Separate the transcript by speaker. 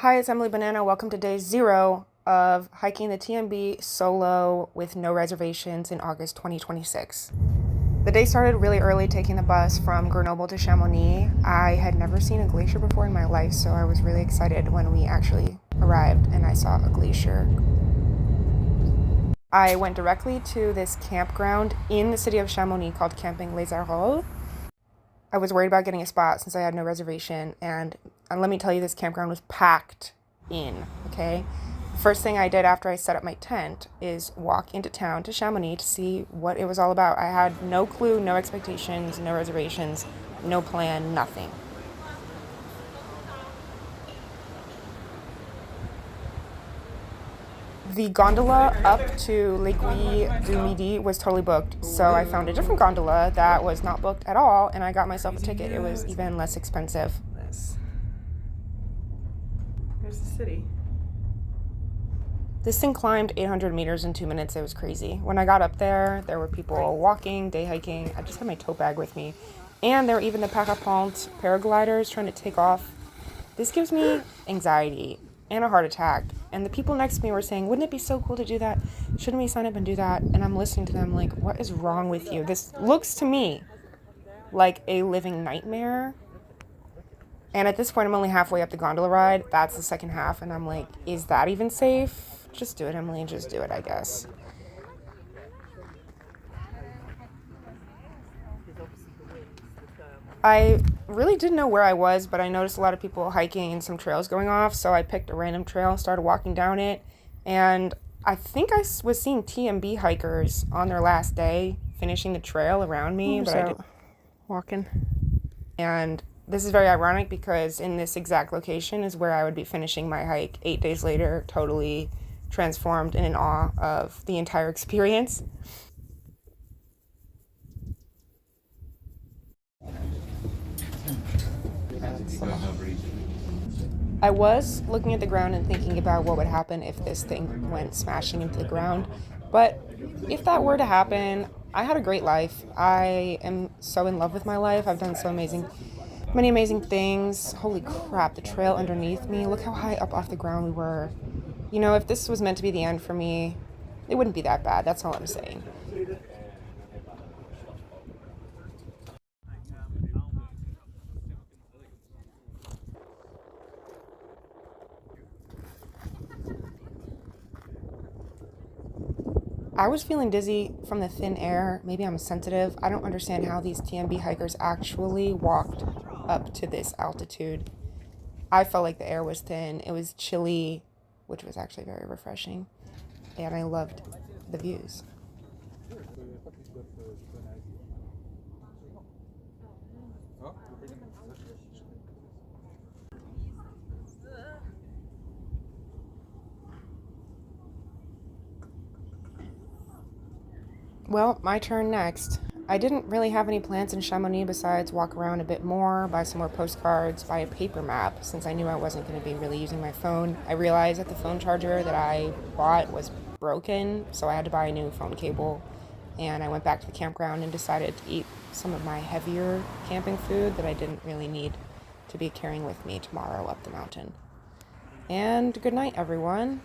Speaker 1: Hi, it's Emily Banana. Welcome to day 0 of hiking the TMB solo with no reservations in August 2026. The day started really early, taking the bus from Grenoble to Chamonix. I had never seen a glacier before in my life, so I was really excited when we actually arrived and I saw a glacier. I went directly to this campground in the city of Chamonix called Camping Les Arrols. I was worried about getting a spot since I had no reservation, and let me tell you, this campground was packed in, okay? First thing I did after I set up my tent is walk into town to Chamonix to see what it was all about. I had no clue, no expectations, no reservations, no plan, nothing. The gondola up to l'Aiguille du Midi was totally booked, so I found a different gondola that was not booked at all, and I got myself a ticket. It was even less expensive.
Speaker 2: There's the city.
Speaker 1: This thing climbed 800 meters in 2 minutes. It was crazy. When I got up there were people walking, day hiking. I just had my tote bag with me. And there were even the parapente paragliders trying to take off. This gives me anxiety and a heart attack. And the people next to me were saying, wouldn't it be so cool to do that? Shouldn't we sign up and do that? And I'm listening to them like, what is wrong with you? This looks to me like a living nightmare. And at this point, I'm only halfway up the gondola ride. That's the second half. And I'm like, is that even safe? Just do it, Emily. Just do it, I guess. I really didn't know where I was, but I noticed a lot of people hiking and some trails going off. So I picked a random trail, started walking down it. And I think I was seeing TMB hikers on their last day finishing the trail around me. But I did
Speaker 2: Walking.
Speaker 1: And this is very ironic because in this exact location is where I would be finishing my hike 8 days later, totally transformed and in awe of the entire experience. I was looking at the ground and thinking about what would happen if this thing went smashing into the ground. But if that were to happen, I had a great life. I am so in love with my life. I've done many amazing things. Holy crap, the trail underneath me. Look how high up off the ground we were. You know, if this was meant to be the end for me, it wouldn't be that bad. That's all I'm saying. I was feeling dizzy from the thin air. Maybe I'm sensitive. I don't understand how these TMB hikers actually walked up to this altitude. I felt like the air was thin. It was chilly, which was actually very refreshing. And I loved the views. Well, my turn next. I didn't really have any plans in Chamonix besides walk around a bit more, buy some more postcards, buy a paper map, since I knew I wasn't going to be really using my phone. I realized that the phone charger that I bought was broken, so I had to buy a new phone cable. And I went back to the campground and decided to eat some of my heavier camping food that I didn't really need to be carrying with me tomorrow up the mountain. And good night, everyone.